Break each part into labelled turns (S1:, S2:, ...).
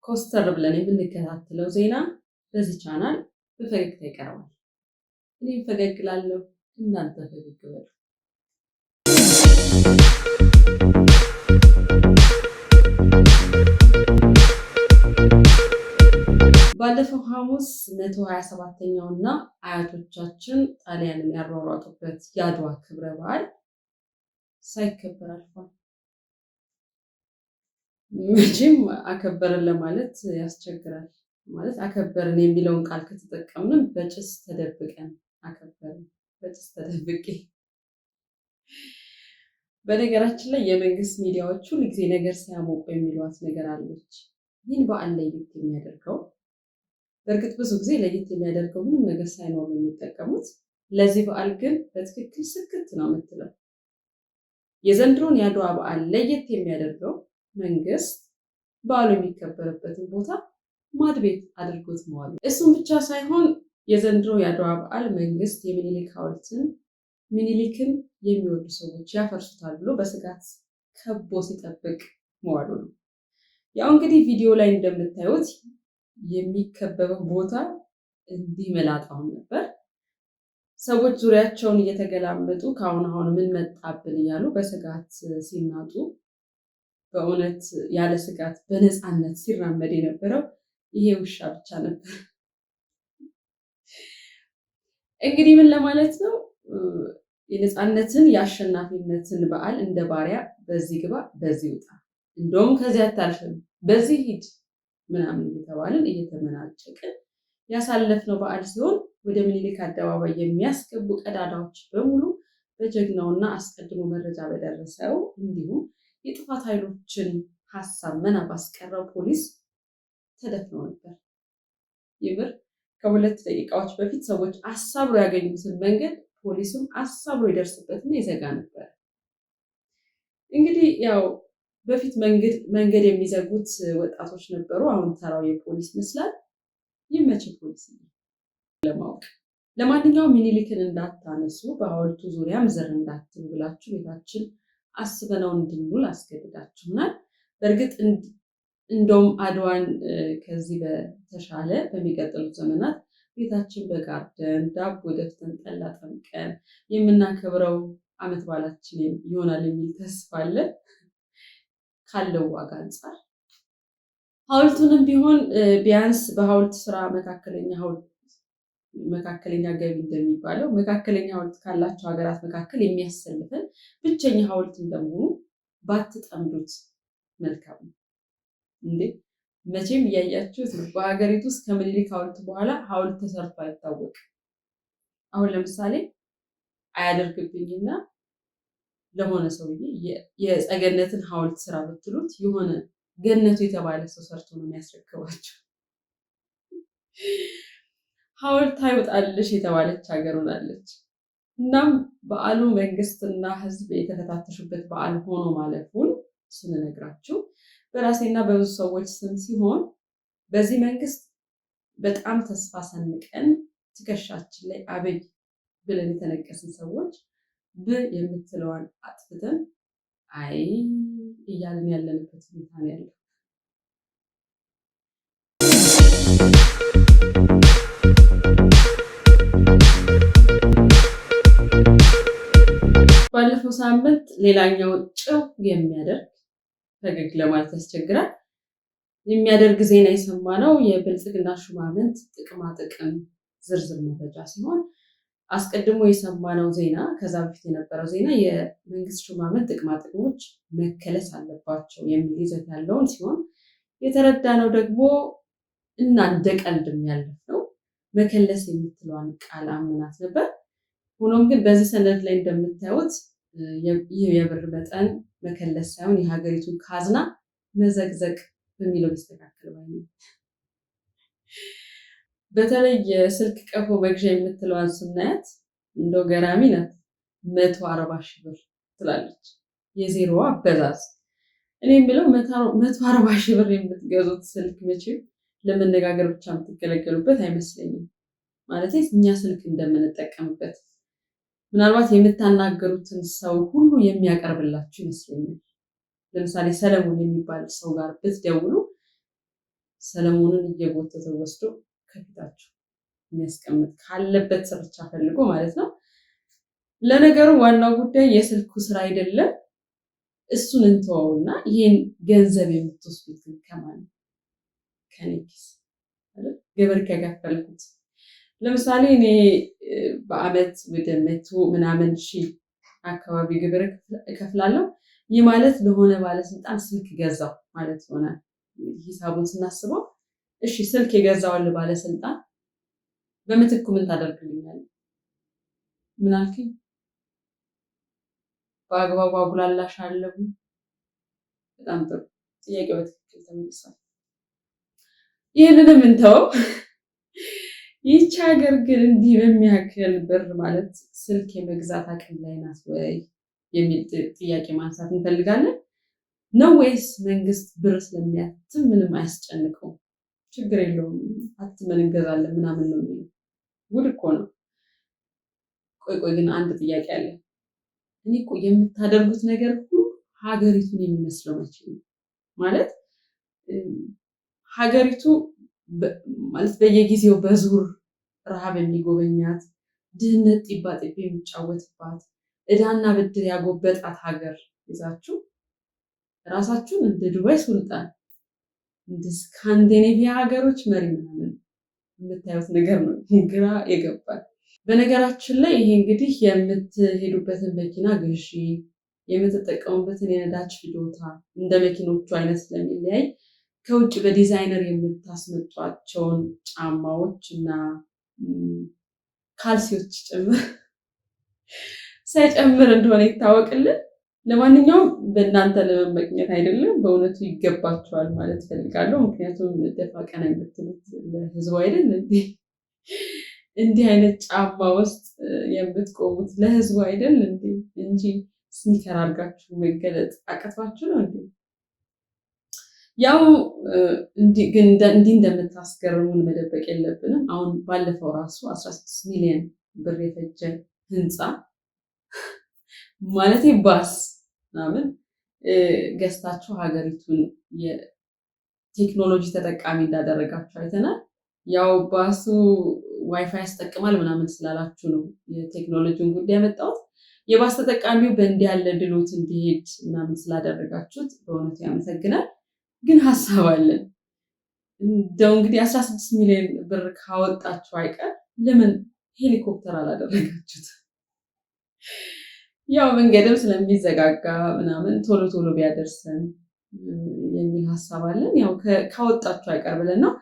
S1: ኮስተር ብለን የምንከታተለው ዜና በዚህ ቻናል በፈገግታ ይቀርባል። እኔም ፈገግ እላለሁ፣ እናንተ ፈገግ በሉ። ባለፈው ሐሙስ 127ኛውና አያቶቻችን ጣሊያንን ያሯሯጡበት የአድዋ ክብረ በዓል ሳይከበር አልፏል። መቼም አከበርን ለማለት ያስቸግራል። ማለት አከበርን የሚለውን ቃል ከተጠቀምንም በጭስ ተደብቀን አከበርን፣ በጭስ ተደብቄ። በነገራችን ላይ የመንግስት ሚዲያዎች ሁሉ ጊዜ ነገር ሲያሞቁ የሚሏት ነገር አለች። ይህን በዓል ለየት የሚያደርገው በእርግጥ ብዙ ጊዜ ለየት የሚያደርገው ምንም ነገር ሳይኖር የሚጠቀሙት፣ ለዚህ በዓል ግን በትክክል ስክት ነው የምትለው። የዘንድሮን የአድዋ በዓል ለየት የሚያደርገው መንግስት በዓሉ የሚከበርበትን ቦታ ማድቤት አድርጎት መዋሉ። እሱም ብቻ ሳይሆን የዘንድሮ የአድዋ በዓል መንግስት የሚኒሊክ ሐውልትን ሚኒሊክን የሚወዱ ሰዎች ያፈርሱታል ብሎ በስጋት ከቦ ሲጠብቅ መዋሉ ነው። ያው እንግዲህ ቪዲዮ ላይ እንደምታዩት የሚከበበው ቦታ እንዲህ መላጣውን ነበር። ሰዎች ዙሪያቸውን እየተገላመጡ ከአሁን አሁን ምን መጣብን እያሉ በስጋት ሲናጡ፣ በእውነት ያለ ስጋት በነፃነት ሲራመድ የነበረው ይሄ ውሻ ብቻ ነበር። እንግዲህ ምን ለማለት ነው? የነፃነትን የአሸናፊነትን በዓል እንደ ባሪያ በዚህ ግባ በዚህ ውጣ፣ እንደውም ከዚህ አታልፍም፣ በዚህ ሂድ ምናምን እየተባልን እየተመናጨቅን ያሳለፍነው በዓል ሲሆን ወደ ምኒልክ አደባባይ የሚያስገቡ ቀዳዳዎች በሙሉ በጀግናውና አስቀድሞ መረጃ በደረሰው እንዲሁም የጥፋት ኃይሎችን ሀሳብ መና ባስቀረው ፖሊስ ተደፍነው ነበር። ይምር ከ2 ደቂቃዎች በፊት ሰዎች አሳብሮ ያገኙትን መንገድ ፖሊስም አሳብሮ ይደርስበትና ይዘጋ ነበር። እንግዲህ ያው በፊት መንገድ የሚዘጉት ወጣቶች ነበሩ። አሁን ተራው የፖሊስ መስላል። ይመች ፖሊስ ለማወቅ። ለማንኛውም ሚኒሊክን እንዳታነሱ፣ በሐውልቱ ዙሪያም ዘር እንዳትሉ ብላችሁ ቤታችን አስበነው እንድንውል አስገድዳችሁናል። በእርግጥ እንደውም አድዋን ከዚህ በተሻለ በሚቀጥሉት ዘመናት ቤታችን በጋርደን ዳቦ ደፍተን ጠላ ጠምቀን የምናከብረው ዓመት በዓላችን ይሆናል የሚል ተስፋ አለን። ካለው ዋጋ አንጻር ሐውልቱንም ቢሆን ቢያንስ በሐውልት ስራ መካከለኛ ገቢ እንደሚባለው መካከለኛ ሐውልት ካላቸው ሀገራት መካከል የሚያሰልፈን ብቸኛ ሐውልት እንደመሆኑ ባትጠምዱት መልካም ነው። እንዴ መቼም እያያችሁት ነው። በሀገሪቱ ውስጥ ከምኒልክ ሐውልት በኋላ ሐውልት ተሰርቶ አይታወቅም። አሁን ለምሳሌ አያደርግብኝና ለሆነ ሰውዬ የጸገነትን ሐውልት ስራ ብትሉት የሆነ ገነቱ የተባለ ሰው ሰርቶ ነው የሚያስረክባቸው። ሐውልት አይወጣልሽ የተባለች ሀገር ሆናለች። እናም በዓሉ መንግስትና ሕዝብ የተፈታተሹበት በዓል ሆኖ ማለፉን ስንነግራችሁ በራሴና በብዙ ሰዎች ስም ሲሆን፣ በዚህ መንግስት በጣም ተስፋ ሰንቀን ትከሻችን ላይ አብይ ብለን የተነቀስን ሰዎች የምትለዋን አጥፍተን አይ እያልን ያለንበት ሁኔታ ነው ያለው። ባለፈው ሳምንት ሌላኛው ጭው የሚያደርግ ፈገግ ለማለት ያስቸግራል የሚያደርግ ዜና የሰማነው የብልጽግና ሹማምንት ጥቅማ ጥቅም ዝርዝር መረጃ ሲሆን፣ አስቀድሞ የሰማነው ዜና ከዛ በፊት የነበረው ዜና የመንግስት ሹማምንት ጥቅማ ጥቅሞች መከለስ አለባቸው የሚል ይዘት ያለውን ሲሆን፣ የተረዳነው ደግሞ እና እንደ ቀልድም ያለፈው መከለስ የምትለዋን ቃል አምናት ነበር። ሆኖም ግን በዚህ ሰነድ ላይ እንደምታዩት ይህ የብር መጠን መከለስ ሳይሆን የሀገሪቱን ካዝና መዘግዘግ በሚለው ሊስተካከል ባይ ነው። በተለይ የስልክ ቀፎ መግዣ የምትለዋን ስናያት እንደው ገራሚ ናት። 140 ሺህ ብር ትላለች የዜሮ አበዛዝ። እኔ የምለው 140 ሺህ ብር የምትገዙት ስልክ መቼም ለመነጋገር ብቻ የምትገለገሉበት አይመስለኝም። ማለት እኛ ስልክ እንደምንጠቀምበት ምናልባት የምታናገሩትን ሰው ሁሉ የሚያቀርብላችሁ ይመስለኛል። ለምሳሌ ሰለሞን የሚባል ሰው ጋር ብትደውሉ ሰለሞንን እየጎተተ ወስዶ ከፊታችሁ የሚያስቀምጥ ካለበት ስርቻ ፈልጎ ማለት ነው። ለነገሩ ዋናው ጉዳይ የስልኩ ስራ አይደለም። እሱን እንተወውና ይህን ገንዘብ የምትወስዱት ከማን? ከኔ ኪስ ግብር ከከፈልኩት። ለምሳሌ እኔ በአመት ወደ 100 ምናምን ሺህ አካባቢ ግብር እከፍላለሁ። ይህ ማለት ለሆነ ባለስልጣን ስልክ ገዛው ማለት ይሆናል። ሂሳቡን ስናስበው እሺ ስልክ የገዛውን ባለስልጣን በምትኩ ምን ታደርግልኛለህ? ምን አልከኝ? በአግባቡ አጉላላሻለሁ። በጣም ጥሩ ጥያቄው በትክክል ተመልሷል። ይህንንም እንተው። ይህች ሀገር ግን እንዲህ በሚያክል ብር ማለት ስልክ የመግዛት አቅም ላይ ናት ወይ የሚል ጥያቄ ማንሳት እንፈልጋለን። ነው ወይስ መንግስት ብር ስለሚያትም ምንም አያስጨንቀውም? ችግር የለውም አትመን እንገዛለን ምናምን ነው የሚለው። ጉድ እኮ ነው። ቆይ ግን አንድ ጥያቄ አለ። እኔ እኮ የምታደርጉት ነገር ሁሉ ሀገሪቱን የሚመስለው መቼ ነው? ማለት ሀገሪቱ ማለት በየጊዜው በዙር ረሃብ የሚጎበኛት፣ ድህነት ጢባ ጢቤ የሚጫወትባት፣ እዳና ብድር ያጎበጣት ሀገር ይዛችሁ ራሳችሁን እንደ ዱባይ ሱልጣን እንደ ስካንዲኔቪያ ሀገሮች መሪ ምናምን የምታዩት ነገር ነው ግራ የገባል። በነገራችን ላይ ይሄ እንግዲህ የምትሄዱበትን መኪና ግዢ፣ የምትጠቀሙበትን የነዳጅ ፍጆታ እንደ መኪኖቹ አይነት ስለሚለያይ ከውጭ በዲዛይነር የምታስመጧቸውን ጫማዎች እና ካልሲዎች ጭምር ሳይጨምር እንደሆነ ይታወቅልን። ለማንኛውም በእናንተ ለመመቅኘት አይደለም፣ በእውነቱ ይገባቸዋል ማለት ፈልጋለሁ። ምክንያቱም ደፋ ቀና የምትሉት ለህዝቡ አይደል እንዴ? እንዲህ አይነት ጫማ ውስጥ የምትቆሙት ለህዝቡ አይደል እንዴ? እንጂ ስኒከር አድርጋችሁ መገለጥ አቅቷችሁ ነው እንዴ? ያው እንዲህ እንደምታስገርሙን መደበቅ የለብንም። አሁን ባለፈው ራሱ 16 ሚሊዮን ብር የፈጀ ህንፃ ማለት ባስ ምናምን ገዝታችሁ ሀገሪቱን የቴክኖሎጂ ተጠቃሚ እንዳደረጋችሁ አይተናል። ያው ባሱ ዋይፋይ ያስጠቅማል ምናምን ስላላችሁ ነው የቴክኖሎጂውን ጉዳይ ያመጣሁት። የባስ ተጠቃሚው በእንዲህ ያለ ድሎት እንዲሄድ ምናምን ስላደረጋችሁት በእውነቱ ያመሰግናል። ግን ሀሳብ አለን። እንደው እንግዲህ 16 ሚሊዮን ብር ካወጣችሁ አይቀር ለምን ሄሊኮፕተር አላደረጋችሁት? ያው መንገድም ስለሚዘጋጋ ምናምን ቶሎ ቶሎ ቢያደርሰን የሚል ሀሳብ አለን። ያው ካወጣችሁ አይቀር ብለን ነው።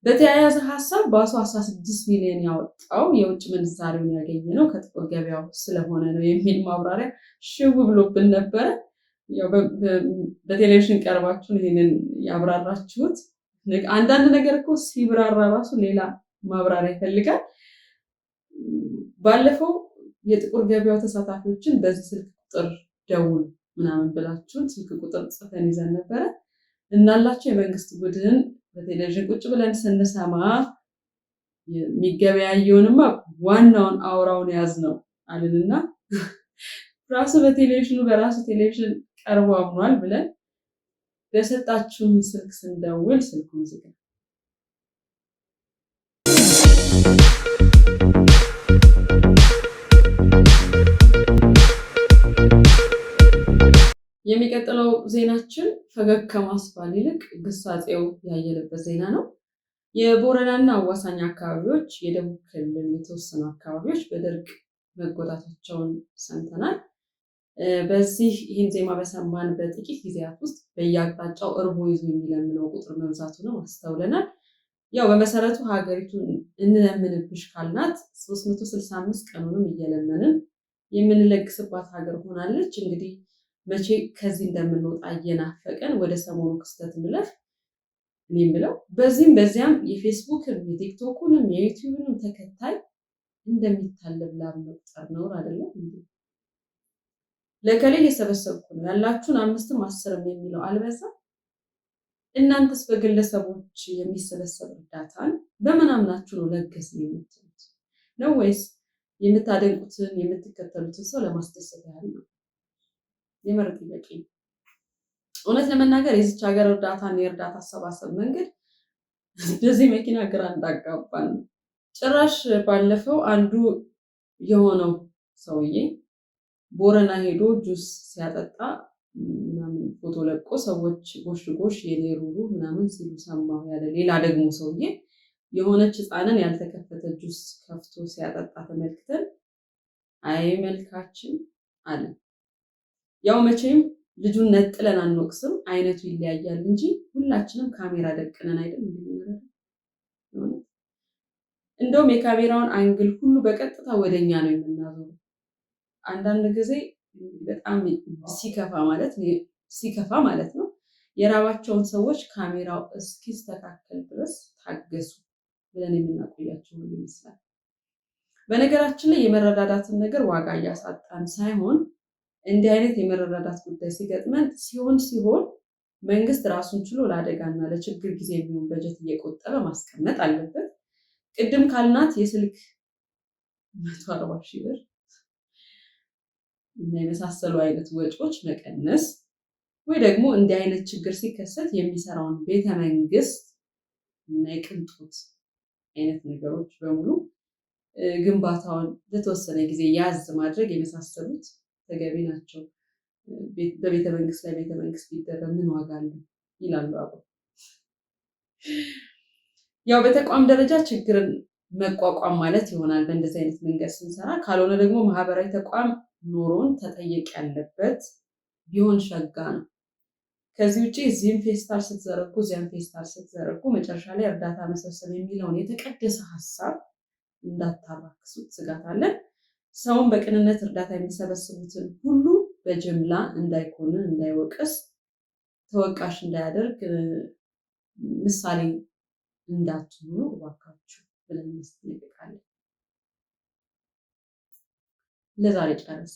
S1: በተያያዘ ሀሳብ ባሱ 16 ሚሊዮን ያወጣው የውጭ ምንዛሬውን ያገኘ ነው ከጥቁር ገበያው ስለሆነ ነው የሚል ማብራሪያ ሽው ብሎብን ነበረ። ያው በቴሌቪዥን ቀርባችሁ ይሄንን ያብራራችሁት። አንዳንድ ነገር እኮ ሲብራራ ራሱ ሌላ ማብራሪያ ይፈልጋል። ባለፈው የጥቁር ገበያው ተሳታፊዎችን በዚህ ስልክ ቁጥር ደውሉ ምናምን ብላችሁን ስልክ ቁጥር ጽፈን ይዘን ነበረ። እናላችሁ የመንግስት ቡድን በቴሌቪዥን ቁጭ ብለን ስንሰማ የሚገበያየውንማ ዋናውን አውራውን ያዝ ነው አልንና ራሱ በቴሌቪዥኑ በራሱ ቴሌቪዥን ቀርቦ አምኗል ብለን በሰጣችሁን ስልክ ስንደውል ስልኩን ዝጋ። የሚቀጥለው ዜናችን ፈገግ ከማስባል ይልቅ ግሳጼው ያየለበት ዜና ነው። የቦረናና አዋሳኝ አካባቢዎች፣ የደቡብ ክልል የተወሰኑ አካባቢዎች በድርቅ መጎዳታቸውን ሰምተናል። በዚህ ይህን ዜማ በሰማን በጥቂት ጊዜያት ውስጥ በየአቅጣጫው እርቦ ይዞ የሚለምነው ቁጥር መብዛቱንም አስተውለናል። ያው በመሰረቱ ሀገሪቱን እንለምንብሽ ካልናት 365 ቀኑንም እየለመንን የምንለግስባት ሀገር ሆናለች። እንግዲህ መቼ ከዚህ እንደምንወጣ እየናፈቀን ወደ ሰሞኑ ክስተት እንለፍ። እኔ የምለው በዚህም በዚያም የፌስቡክም የቲክቶኩንም የዩቲዩብንም ተከታይ እንደሚታለብ ላም መቁጠር ነውር አይደለም እንዴ? ለከላይ የሰበሰብኩ ነው ያላችሁን 5ም 10ም የሚለው አልበዛም? እናንተስ በግለሰቦች የሚሰበሰብ እርዳታን በምን አምናችሁ ነው ለገስን የምትሉት? ነው ወይስ የምታደንቁትን የምትከተሉትን ሰው ለማስደሰት ያህል ነው? የመረጥ ይበቂ። እውነት ለመናገር የዚች ሀገር እርዳታና የእርዳታ አሰባሰብ መንገድ በዚህ መኪና ግራ እንዳጋባን ነው። ጭራሽ ባለፈው አንዱ የሆነው ሰውዬ ቦረና ሄዶ ጁስ ሲያጠጣ ምናምን ፎቶ ለቆ ሰዎች ጎሽ ጎሽ የኔ ሩሩ ምናምን ሲሉ ሰማሁ ያለ ሌላ ደግሞ ሰውዬ የሆነች ሕፃንን ያልተከፈተ ጁስ ከፍቶ ሲያጠጣ ተመልክተን አይ መልካችን አለ። ያው መቼም ልጁን ነጥለን አንወቅስም፣ አይነቱ ይለያያል እንጂ ሁላችንም ካሜራ ደቅነን አይደል እንደምንረዳ። እንደውም የካሜራውን አንግል ሁሉ በቀጥታ ወደኛ ነው የምናዞረው። አንዳንድ ጊዜ በጣም ሲከፋ ማለት ነው የራባቸውን ሰዎች ካሜራው እስኪስተካከል ድረስ ታገሱ ብለን የምናቆያቸው ሁሉ ይመስላል። በነገራችን ላይ የመረዳዳትን ነገር ዋጋ እያሳጣን ሳይሆን እንዲህ አይነት የመረዳዳት ጉዳይ ሲገጥመን ሲሆን መንግስት ራሱን ችሎ ለአደጋና ለችግር ጊዜ የሚሆን በጀት እየቆጠበ ማስቀመጥ አለበት። ቅድም ካልናት የስልክ 140 ሺህ ብር እና የመሳሰሉ አይነት ወጪዎች መቀነስ ወይ ደግሞ እንዲህ አይነት ችግር ሲከሰት የሚሰራውን ቤተመንግስት እና የቅንጦት አይነት ነገሮች በሙሉ ግንባታውን ለተወሰነ ጊዜ ያዝ ማድረግ የመሳሰሉት ተገቢ ናቸው። በቤተመንግስት ላይ ቤተመንግስት ቢደረግ ምን ዋጋ አለው ይላሉ አበው። ያው በተቋም ደረጃ ችግርን መቋቋም ማለት ይሆናል በእንደዚህ አይነት መንገድ ስንሰራ። ካልሆነ ደግሞ ማህበራዊ ተቋም ኖሮን ተጠየቅ ያለበት ቢሆን ሸጋ ነው። ከዚህ ውጭ እዚህም ፌስታል ስትዘረጉ እዚያም ፌስታል ስትዘረጉ መጨረሻ ላይ እርዳታ መሰብሰብ የሚለውን የተቀደሰ ሀሳብ እንዳታራክሱት ስጋት አለን። ሰውን በቅንነት እርዳታ የሚሰበስቡትን ሁሉ በጅምላ እንዳይኮንን፣ እንዳይወቅስ፣ ተወቃሽ እንዳያደርግ ምሳሌ እንዳትሆኑ እባካችሁ ብለን እናስጠነቅቃለን። ለዛሬ ጨረስ።